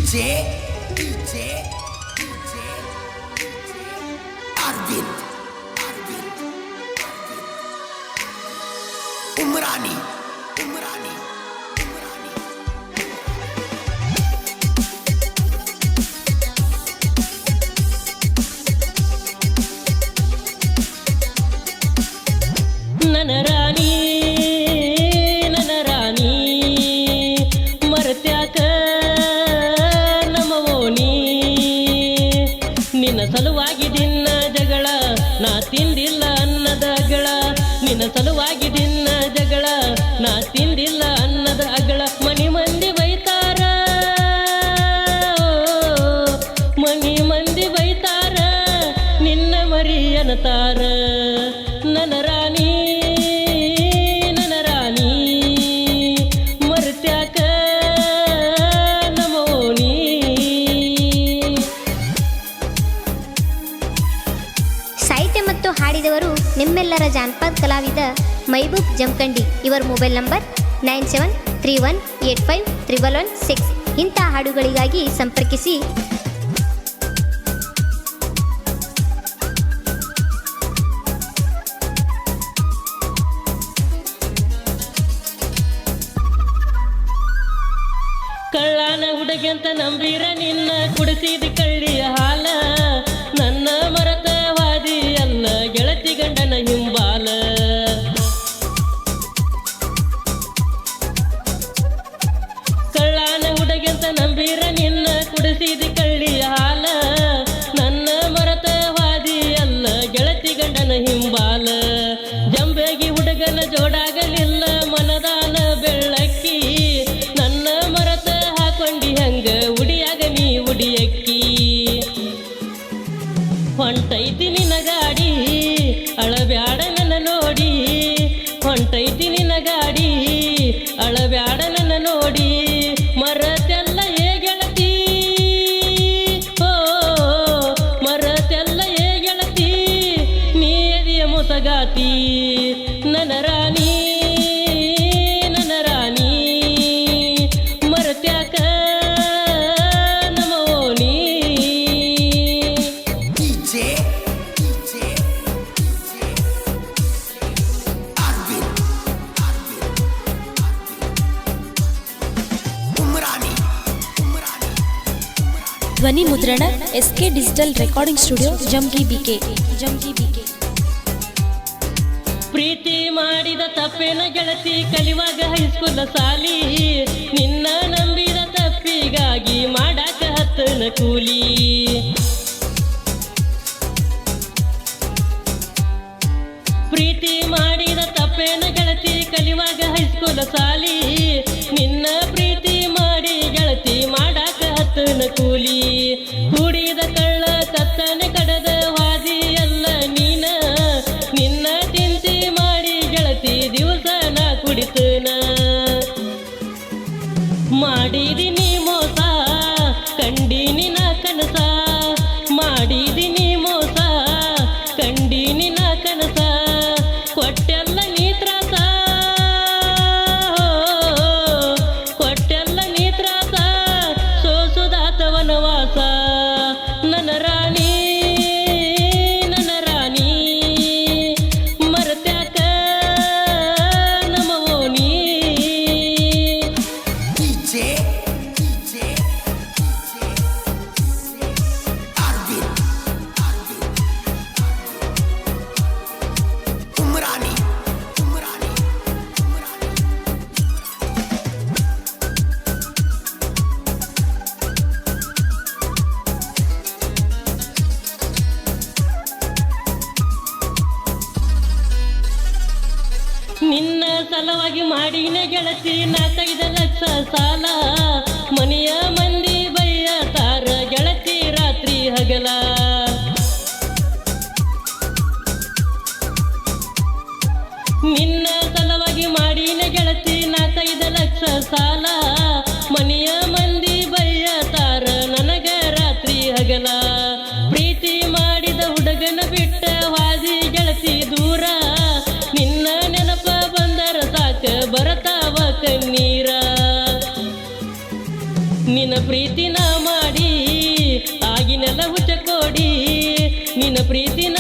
Arvind Umrani ನನ್ನ ರಾಣಿ ಮರತ್ಯಾಕ ನಮವೋನಿ ನಿನ್ನ ಸಲುವಾಗಿ ದಿನ ಜಗಳ ನಾ ತಿಂದಿಲ್ಲ ಅನ್ನದ ಅಗಳ ನಿನ್ನ ಸಲುವಾಗಿ ದಿನ ಜಗಳ ನಾ ತಿಂದಿಲ್ಲ ಅನ್ನದ ಅಗಳ ಮನಿ ಮಂದಿ ಬೈತಾರ ಮನಿ ಮಂದಿ ಬೈತಾರ ನಿನ್ನ ಮರಿ ಅನ್ನತಾರ ನನ್ನ ರಾಣಿ ಮರ್ತ್ಯಾಕ ನಮೋನಿ ಸಾಹಿತ್ಯ ಮತ್ತು ಹಾಡಿದವರು ನಿಮ್ಮೆಲ್ಲರ ಜಾನಪದ ಕಲಾವಿದ ಮೈಬೂಬ್ ಜಮಖಂಡಿ. ಇವರ ಮೊಬೈಲ್ ನಂಬರ್ 9731851116. ಇಂಥ ಹಾಡುಗಳಿಗಾಗಿ ಸಂಪರ್ಕಿಸಿ. ಕಳ್ಳಾನ ಹುಡುಗಂತ ನಂಬೀರ ನಿನ್ನ ಕುಡಿಸಿದ ಕಳ್ಳಿಯ ಹಾಲ ನನ್ನ ಮರತವಾದಿ ಅಲ್ಲ ಗೆಳತಿ ಗಂಡನ ಹಿಂಬಾಲ ಕಳ್ಳಾನ ಹುಡುಗಂತ ನಂಬೀರ ನಿನ್ನ ಕುಡಿಸಿದ ಕಳ್ಳಿಯ ಹಾಲ ನನ್ನ ಮರತವಾದಿ ಅಲ್ಲ ಗೆಳತಿ ಗಂಡನ ಹಿಂಬಾಲ ಜಂಬೆಗಿ ಹುಡುಗನ ಜೋಡಾಗಲಿಲ್ಲ ಮನದಾನ ಬೆಳ್ಳಕ್ಕಿ ನನ್ನ ಮರತ ಹಾಕೊಂಡಿ ಹಂಗ ಉಡಿಯಾಗ ನೀ ಉಡಿಯಕ್ಕಿ ಹೊಂಟೈತಿ ನಿನ್ನ ಗಾಡಿ ಅಳಬ್ಯಾಡ ನನ್ನ ನೋಡಿ ಹೊಂಟೈತಿ ನಿನ್ನ ಗಾಡಿ ಅಳಬ್ಯಾಡ ನನ್ನ ನೋಡಿ ಮರತೆಲ್ಲ ಏ ಗೆಳತಿ ಓ ಮರತೆಲ್ಲ ಏ ಗೆಳತಿ ನೀ ಎದೆಯ ಮುಸಗಾತಿ ನನ್ನ ರಾಣಿ ಮರತ್ಯಾಕ ನಮೋನಿ ಧ್ವನಿ ಮುದ್ರಣ SK digital recording studio Jamgi BK. ಪ್ರೀತಿ ಮಾಡಿದ ತಪ್ಪೇನ ಗೆಳತಿ ಕಲಿವಾಗ ಹೈಸ್ಕೂಲ ಸಾಲಿ ನಿನ್ನ ನಂಬಿದ ತಪ್ಪಿಗಾಗಿ ಮಾಡಾಕ ಹತ್ತನ ಕೂಲಿ ಪ್ರೀತಿ ಮಾಡಿದ ತಪ್ಪೇನ ಗೆಳತಿ ಕಲಿವಾಗ ಹೈಸ್ಕೂಲ ಸಾಲಿ ನಿನ್ನ ಪ್ರೀತಿ ಮಾಡಿ ಗೆಳತಿ ಮಾಡಾಕ ಹತ್ತನ ಕೂಲಿ ಹುಡಿದ ಕಳ್ಳ ಕತ್ತನೆ ಕಡದ ವಾದಿ ಎಲ್ಲ ನೀನ ನಿನ್ನ ತಿಂತಿ ಮಾಡಿ ಗೆಳತಿ ದಿವಸ ನಾ ಕುಡಿತನ ಮಾಡಿದಿನಿ ಮೋಸ ಕಂಡಿನಿ ನಾ ಕನಸ ಮಾಡಿದಿನಿ ಮೋಸ ಕಂಡಿನಿ ನಾ ಕನಸ ಕೊಟ್ಟೆಲ್ಲ ನೀ ತ್ರಾಸ ಕೊಟ್ಟೆಲ್ಲ ನೀ ತ್ರಾಸ ಸೋಸುದಾತ ವನವಾಸ ನನ್ನ ರಾಣಿ ಮರತ್ಯಾಕ ನಮವೋನಿ ನಿನ್ನ ಸಲವಾಗಿ ಮಾಡಿನ ಗೆಳತಿ 4-5 ಲಕ್ಷ ಸಾಲ ಮನೆಯ ಮಂದಿ ಬಯ್ಯ ತಾರ ಗೆಳತಿ ರಾತ್ರಿ ಹಗಲ ನಿನ್ನ ಸಲವಾಗಿ ಮಾಡಿನ ಗೆಳತಿ 4-5 ಲಕ್ಷ ಸಾಲ ಮನೆಯ ಮಂದಿ ಬಯ್ಯ ತಾರ ನನಗ ರಾತ್ರಿ ಹಗಲ ಪ್ರೀತಿ ಮಾಡಿದ ಹುಡುಗನ ಬಿಟ್ಟ ವಾದಿ ಗೆಳತಿ ದೂರ ನಿನ್ನ ನೆನಪ ಬಂದರ ಸಾಕ ಬರತಾವ ಕಣ್ಣೀರ ನಿನ್ನ ಪ್ರೀತಿ ನಾಮ ನೀನೆಲ್ಲ ಹುಚ್ಚ ಕೋಡಿ ನಿನ್ನ ಪ್ರೀತಿನ